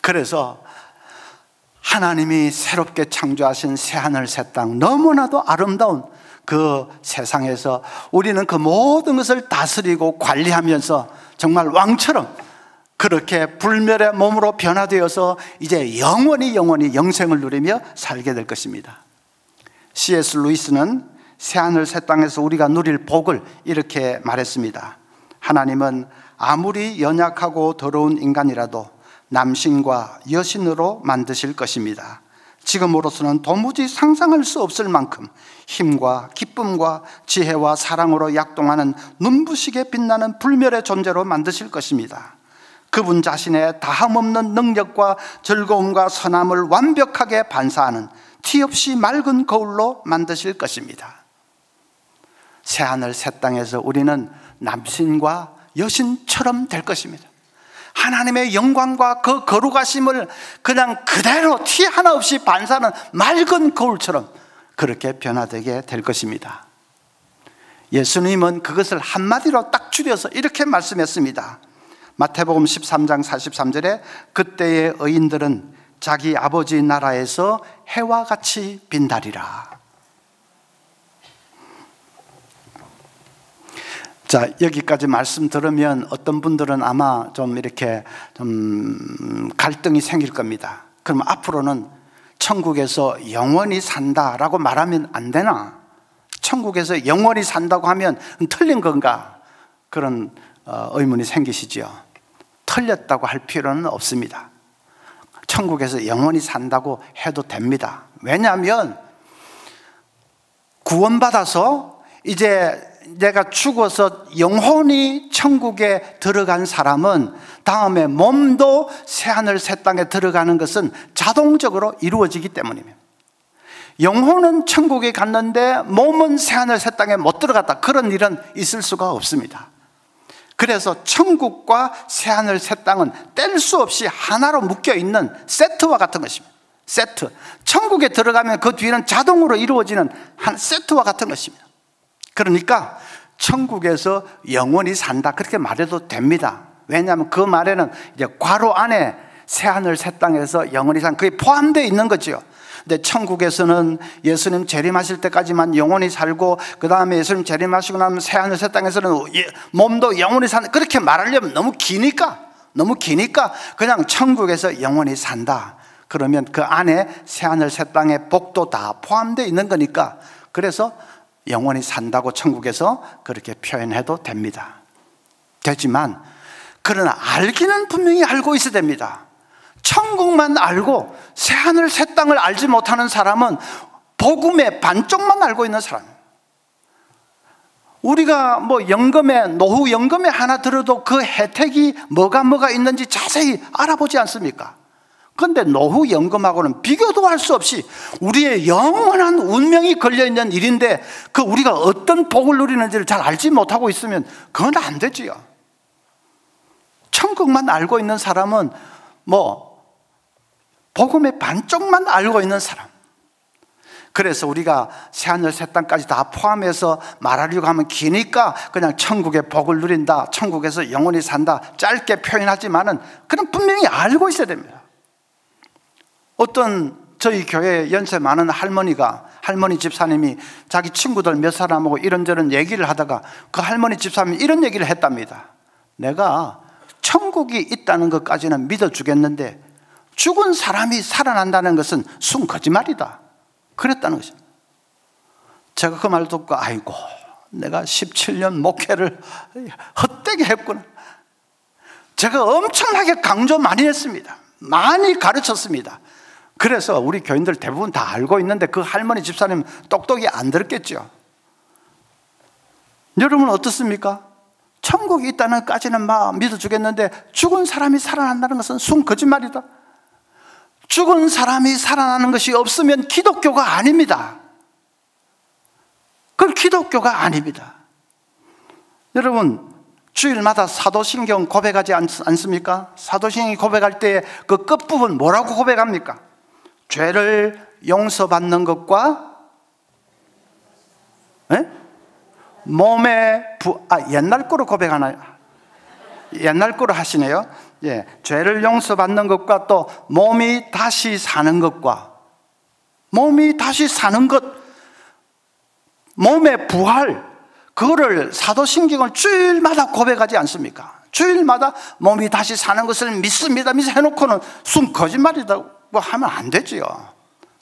그래서 하나님이 새롭게 창조하신 새하늘 새 땅, 너무나도 아름다운 그 세상에서 우리는 그 모든 것을 다스리고 관리하면서 정말 왕처럼 그렇게 불멸의 몸으로 변화되어서 이제 영원히 영생을 누리며 살게 될 것입니다. C.S. 루이스는 새하늘 새 땅에서 우리가 누릴 복을 이렇게 말했습니다. 하나님은 아무리 연약하고 더러운 인간이라도 남신과 여신으로 만드실 것입니다. 지금으로서는 도무지 상상할 수 없을 만큼 힘과 기쁨과 지혜와 사랑으로 약동하는 눈부시게 빛나는 불멸의 존재로 만드실 것입니다. 그분 자신의 다함없는 능력과 즐거움과 선함을 완벽하게 반사하는 티 없이 맑은 거울로 만드실 것입니다. 새하늘 새 땅에서 우리는 남신과 여신처럼 될 것입니다. 하나님의 영광과 그 거룩하심을 그냥 그대로 티 하나 없이 반사하는 맑은 거울처럼 그렇게 변화되게 될 것입니다. 예수님은 그것을 한마디로 딱 줄여서 이렇게 말씀했습니다. 마태복음 13장 43절에 그때의 의인들은 자기 아버지 나라에서 해와 같이 빛나리라. 자, 여기까지 말씀 들으면 어떤 분들은 아마 좀 이렇게 갈등이 생길 겁니다. 그럼 앞으로는 천국에서 영원히 산다라고 말하면 안 되나? 천국에서 영원히 산다고 하면 틀린 건가? 그런 의문이 생기시죠. 틀렸다고 할 필요는 없습니다. 천국에서 영원히 산다고 해도 됩니다. 왜냐하면 구원받아서 이제 내가 죽어서 영혼이 천국에 들어간 사람은 다음에 몸도 새하늘 새 땅에 들어가는 것은 자동적으로 이루어지기 때문입니다. 영혼은 천국에 갔는데 몸은 새하늘 새 땅에 못 들어갔다, 그런 일은 있을 수가 없습니다. 그래서 천국과 새하늘 새 땅은 뗄 수 없이 하나로 묶여있는 세트와 같은 것입니다. 세트. 천국에 들어가면 그 뒤는 자동으로 이루어지는 한 세트와 같은 것입니다. 그러니까 천국에서 영원히 산다 그렇게 말해도 됩니다. 왜냐하면 그 말에는 이제 괄호 안에 새하늘 새 땅에서 영원히 산 그게 포함되어 있는 거죠. 근데 천국에서는 예수님 재림하실 때까지만 영원히 살고 그 다음에 예수님 재림하시고 나면 새하늘 새 땅에서는 몸도 영원히 산다 그렇게 말하려면 너무 기니까 그냥 천국에서 영원히 산다 그러면 그 안에 새하늘 새 땅의 복도 다 포함되어 있는 거니까, 그래서 영원히 산다고 천국에서 그렇게 표현해도 됩니다. 되지만 그러나 알기는 분명히 알고 있어야 됩니다. 천국만 알고 새하늘 새 땅을 알지 못하는 사람은 복음의 반쪽만 알고 있는 사람입니다. 우리가 연금에, 노후 연금에 하나 들어도 그 혜택이 뭐가 있는지 자세히 알아보지 않습니까? 그런데 노후연금하고는 비교도 할 수 없이 우리의 영원한 운명이 걸려있는 일인데, 그 우리가 어떤 복을 누리는지를 잘 알지 못하고 있으면 그건 안 되지요. 천국만 알고 있는 사람은 복음의 반쪽만 알고 있는 사람. 그래서 우리가 새하늘 새 땅까지 다 포함해서 말하려고 하면 기니까 그냥 천국의 복을 누린다, 천국에서 영원히 산다, 짧게 표현하지만은 그건 분명히 알고 있어야 됩니다. 어떤 저희 교회에 연세 많은 할머니 집사님이 자기 친구들 몇 사람하고 이런저런 얘기를 하다가 그 할머니 집사님이 이런 얘기를 했답니다. 내가 천국이 있다는 것까지는 믿어주겠는데 죽은 사람이 살아난다는 것은 순 거짓말이다, 그랬다는 것입니다. 제가 그 말 듣고 아이고, 내가 17년 목회를 헛되게 했구나. 제가 엄청나게 강조 많이 했습니다. 많이 가르쳤습니다. 그래서 우리 교인들 대부분 다 알고 있는데 그 할머니 집사님 똑똑히 안 들었겠죠. 여러분 어떻습니까? 천국이 있다는 것까지는 믿어주겠는데 죽은 사람이 살아난다는 것은 순 거짓말이다. 죽은 사람이 살아나는 것이 없으면 기독교가 아닙니다. 그건 기독교가 아닙니다. 여러분 주일마다 사도신경 고백하지 않습니까? 사도신경이 고백할 때 그 끝부분 뭐라고 고백합니까? 죄를 용서받는 것과 몸의 옛날 거로 고백하나요? 옛날 거로 하시네요. 예, 죄를 용서받는 것과 또 몸이 다시 사는 것과, 몸이 다시 사는 것, 몸의 부활, 그거를 사도신경을 주일마다 고백하지 않습니까? 주일마다 몸이 다시 사는 것을 믿습니다 해놓고는 순 거짓말이라고 하면 안 되지요.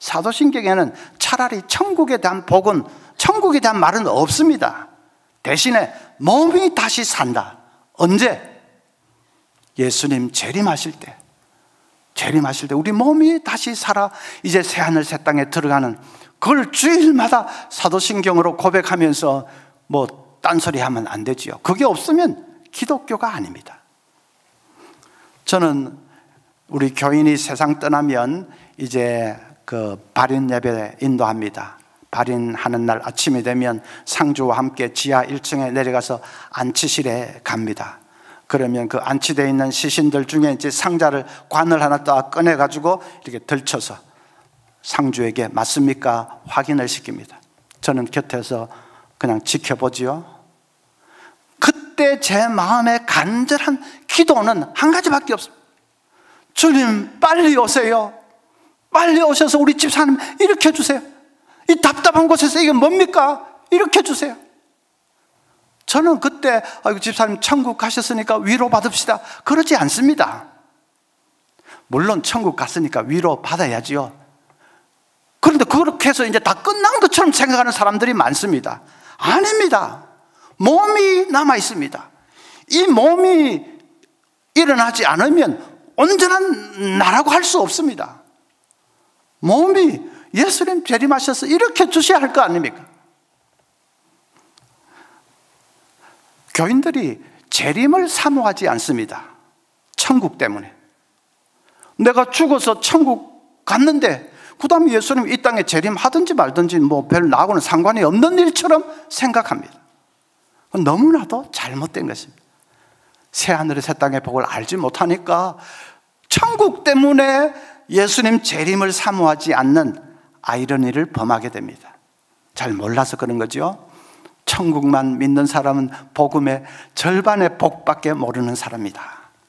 사도신경에는 차라리 천국에 대한 복은, 천국에 대한 말은 없습니다. 대신에 몸이 다시 산다. 언제? 예수님 재림하실 때 우리 몸이 다시 살아 이제 새하늘 새 땅에 들어가는, 그걸 주일마다 사도신경으로 고백하면서 딴소리 하면 안 되지요. 그게 없으면 기독교가 아닙니다. 저는 우리 교인이 세상 떠나면 이제 그 발인 예배 인도합니다. 발인하는 날 아침이 되면 상주와 함께 지하 1층에 내려가서 안치실에 갑니다. 그러면 그 안치되어 있는 시신들 중에 이제 상자를, 관을 하나 딱 꺼내가지고 이렇게 들쳐서 상주에게 맞습니까? 확인을 시킵니다. 저는 곁에서 그냥 지켜보지요. 그때 제 마음에 간절한 기도는 한 가지밖에 없습니다. 주님 빨리 오세요. 빨리 오셔서 우리 집사님 일으켜 주세요. 이 답답한 곳에서 이게 뭡니까? 일으켜 주세요. 저는 그때 아이고 집사님 천국 가셨으니까 위로 받읍시다, 그러지 않습니다. 물론 천국 갔으니까 위로 받아야지요. 그런데 그렇게 해서 이제 다 끝난 것처럼 생각하는 사람들이 많습니다. 아닙니다. 몸이 남아 있습니다. 이 몸이 일어나지 않으면 온전한 나라고 할 수 없습니다. 몸이 예수님 재림하셔서 일으켜 주셔야 할 거 아닙니까? 교인들이 재림을 사모하지 않습니다. 천국 때문에. 내가 죽어서 천국 갔는데 그 다음에 예수님 이 땅에 재림하든지 말든지 별 나하고는 상관이 없는 일처럼 생각합니다. 너무나도 잘못된 것입니다. 새하늘의 새 땅의 복을 알지 못하니까 천국 때문에 예수님 재림을 사모하지 않는 아이러니를 범하게 됩니다. 잘 몰라서 그런 거죠. 천국만 믿는 사람은 복음의 절반의 복밖에 모르는 사람이다.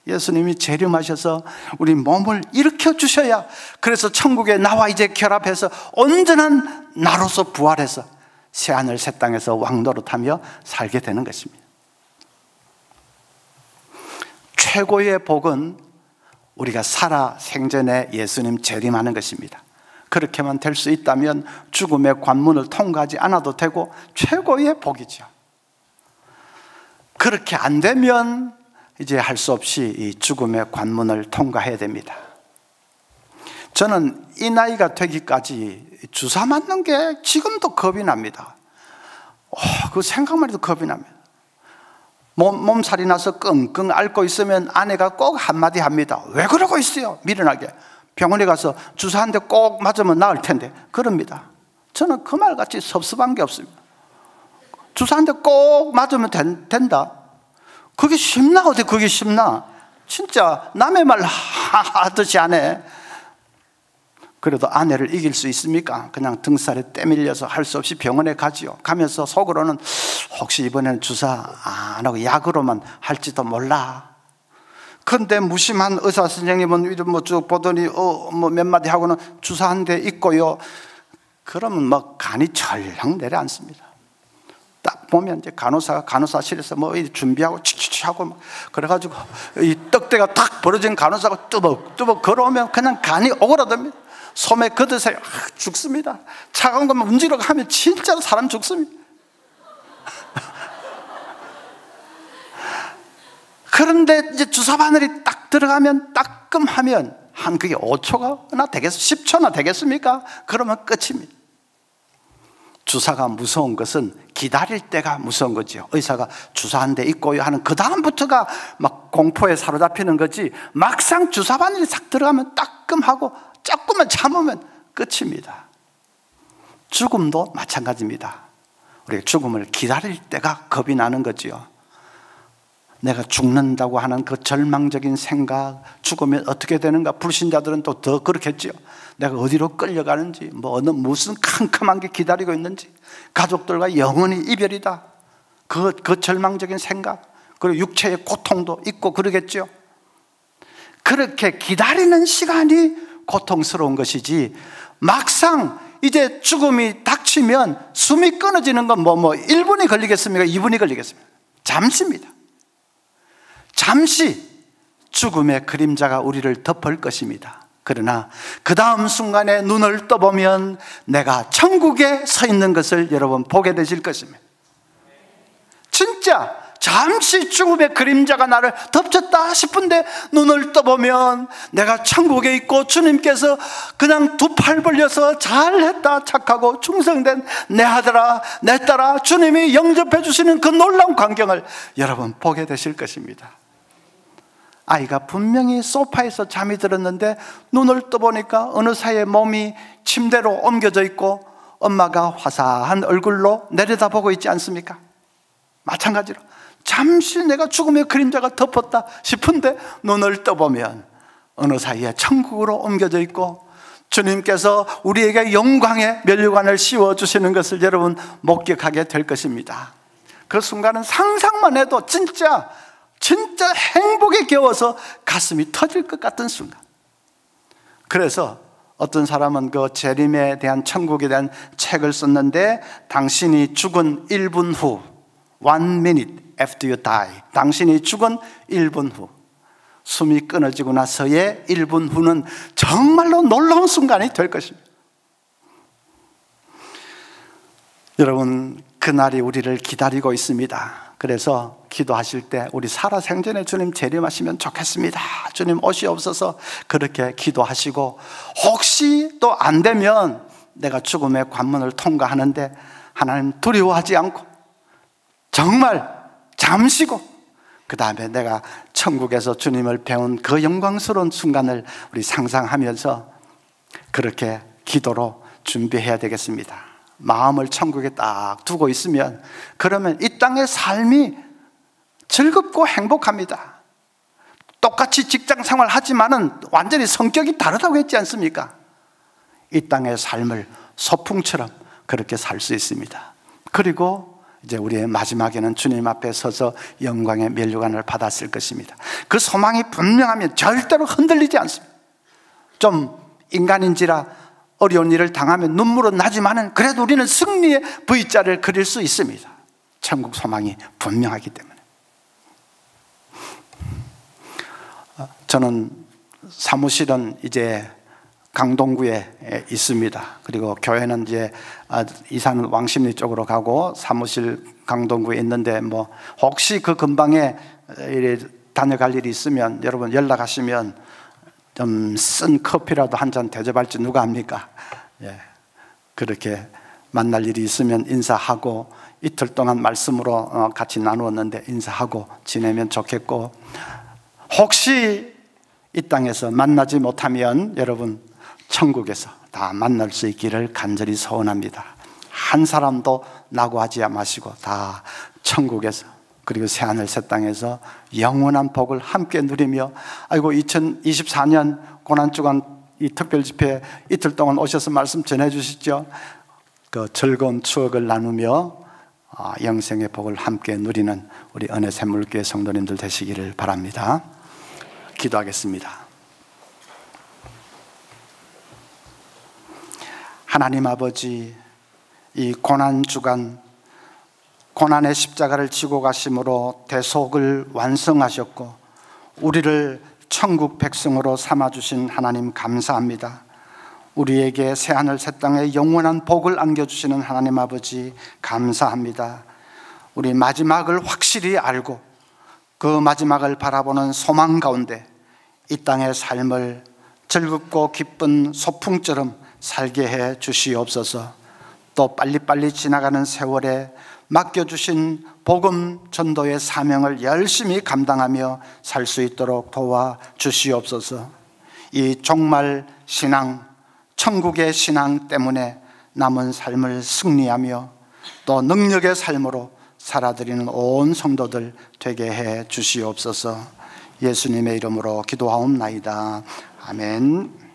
예수님이 재림하셔서 우리 몸을 일으켜 주셔야, 그래서 천국에 나와 이제 결합해서 온전한 나로서 부활해서 새하늘 새 땅에서 왕노릇하며 살게 되는 것입니다. 최고의 복은 우리가 살아 생전에 예수님 재림하는 것입니다. 그렇게만 될 수 있다면 죽음의 관문을 통과하지 않아도 되고 최고의 복이죠. 그렇게 안 되면 이제 할 수 없이 이 죽음의 관문을 통과해야 됩니다. 저는 이 나이가 되기까지 주사 맞는 게 지금도 겁이 납니다. 그 생각만 해도 겁이 납니다. 몸살이 나서 끙끙 앓고 있으면 아내가 꼭 한마디 합니다. 왜 그러고 있어요? 미련하게. 병원에 가서 주사 한 대 꼭 맞으면 나을 텐데 그럽니다. 저는 그 말같이 섭섭한 게 없습니다. 주사 한 대 꼭 맞으면 된다. 그게 쉽나? 어디 그게 쉽나? 진짜 남의 말 하듯이 안 해. 그래도 아내를 이길 수 있습니까? 그냥 등살에 때밀려서 할 수 없이 병원에 가지요. 가면서 속으로는 혹시 이번에는 주사 안 하고 약으로만 할지도 몰라. 근데 무심한 의사 선생님은 뭐 쭉 보더니 뭐 몇 마디 하고는 주사 한 대 있고요. 그러면 뭐 간이 철렁 내려앉습니다. 딱 보면 이제 간호사가 간호사실에서 뭐 준비하고 칙칙 하고 막 그래가지고 이 떡대가 탁 벌어진 간호사가 뚜벅뚜벅 걸어오면 그냥 간이 오그라듭니다. 소매 걷으세요. 죽습니다. 차가운 것만 움직이러 가면 진짜로 사람 죽습니다. 그런데 이제 주사 바늘이 딱 들어가면 따끔하면 한 그게 5초가 되겠 10초나 되겠습니까? 그러면 끝입니다. 주사가 무서운 것은 기다릴 때가 무서운 거죠. 의사가 주사 한 대 있고요 하는 그 다음부터가 막 공포에 사로잡히는 거지, 막상 주사 바늘이 싹 들어가면 따끔하고 조금만 참으면 끝입니다. 죽음도 마찬가지입니다. 우리가 죽음을 기다릴 때가 겁이 나는 거지요. 내가 죽는다고 하는 그 절망적인 생각, 죽으면 어떻게 되는가, 불신자들은 또 더 그렇겠지요. 내가 어디로 끌려가는지, 무슨 캄캄한 게 기다리고 있는지, 가족들과 영원히 이별이다, 그 절망적인 생각, 그리고 육체의 고통도 있고 그러겠죠. 그렇게 기다리는 시간이 고통스러운 것이지, 막상 이제 죽음이 닥치면 숨이 끊어지는 건 1분이 걸리겠습니까? 2분이 걸리겠습니까? 잠시입니다. 잠시 죽음의 그림자가 우리를 덮을 것입니다. 그러나 그 다음 순간에 눈을 떠보면 내가 천국에 서 있는 것을 여러분 보게 되실 것입니다. 진짜 잠시 죽음의 그림자가 나를 덮쳤다 싶은데 눈을 떠보면 내가 천국에 있고 주님께서 그냥 두 팔 벌려서 잘했다 착하고 충성된 내 아들아 내 딸아 주님이 영접해 주시는 그 놀라운 광경을 여러분 보게 되실 것입니다. 아이가 분명히 소파에서 잠이 들었는데 눈을 떠보니까 어느 사이에 몸이 침대로 옮겨져 있고 엄마가 화사한 얼굴로 내려다보고 있지 않습니까? 마찬가지로 잠시 내가 죽음의 그림자가 덮었다 싶은데 눈을 떠보면 어느 사이에 천국으로 옮겨져 있고 주님께서 우리에게 영광의 면류관을 씌워주시는 것을 여러분 목격하게 될 것입니다. 그 순간은 상상만 해도 진짜 행복에 겨워서 가슴이 터질 것 같은 순간. 그래서 어떤 사람은 그 재림에 대한 천국에 대한 책을 썼는데, 당신이 죽은 1분 후, 1 minute after you die, 당신이 죽은 1분 후, 숨이 끊어지고 나서의 1분 후는 정말로 놀라운 순간이 될 것입니다. 여러분, 그날이 우리를 기다리고 있습니다. 그래서 기도하실 때 우리 살아생전에 주님 재림하시면 좋겠습니다, 주님 오시옵소서, 그렇게 기도하시고, 혹시 또 안 되면 내가 죽음의 관문을 통과하는데 하나님 두려워하지 않고 정말 잠시고 그 다음에 내가 천국에서 주님을 배운 그 영광스러운 순간을 우리 상상하면서 그렇게 기도로 준비해야 되겠습니다. 마음을 천국에 딱 두고 있으면, 그러면 이 땅의 삶이 즐겁고 행복합니다. 똑같이 직장 생활 하지만은 완전히 성격이 다르다고 했지 않습니까? 이 땅의 삶을 소풍처럼 그렇게 살 수 있습니다. 그리고 이제 우리의 마지막에는 주님 앞에 서서 영광의 면류관을 받았을 것입니다. 그 소망이 분명하면 절대로 흔들리지 않습니다. 좀 인간인지라 어려운 일을 당하면 눈물은 나지만은 그래도 우리는 승리의 V자를 그릴 수 있습니다. 천국 소망이 분명하기 때문에. 저는 사무실은 이제 강동구에 있습니다. 그리고 교회는 이제 이사는 왕십리 쪽으로 가고 사무실 강동구에 있는데, 혹시 그 근방에 다녀갈 일이 있으면 여러분 연락하시면 좀 쓴 커피라도 한 잔 대접할지 누가 합니까? 예, 그렇게 만날 일이 있으면 인사하고, 이틀 동안 말씀으로 같이 나누었는데 인사하고 지내면 좋겠고, 혹시 이 땅에서 만나지 못하면 여러분 천국에서 다 만날 수 있기를 간절히 소원합니다. 한 사람도 낙오하지 마시고 다 천국에서, 그리고 새하늘 새 땅에서 영원한 복을 함께 누리며, 아이고 2024년 고난주간 이 특별 집회 이틀 동안 오셔서 말씀 전해 주시죠. 그 즐거운 추억을 나누며 영생의 복을 함께 누리는 우리 은혜 샘물교회 성도님들 되시기를 바랍니다. 기도하겠습니다. 하나님 아버지, 이 고난주간 고난의 십자가를 지고 가심으로 대속을 완성하셨고 우리를 천국 백성으로 삼아주신 하나님 감사합니다. 우리에게 새하늘 새 땅에 영원한 복을 안겨주시는 하나님 아버지 감사합니다. 우리 마지막을 확실히 알고 그 마지막을 바라보는 소망 가운데 이 땅의 삶을 즐겁고 기쁜 소풍처럼 살게 해 주시옵소서. 또 빨리빨리 지나가는 세월에 맡겨주신 복음 전도의 사명을 열심히 감당하며 살 수 있도록 도와주시옵소서. 이 종말 신앙, 천국의 신앙 때문에 남은 삶을 승리하며 또 능력의 삶으로 살아드리는 온 성도들 되게 해 주시옵소서. 예수님의 이름으로 기도하옵나이다. 아멘.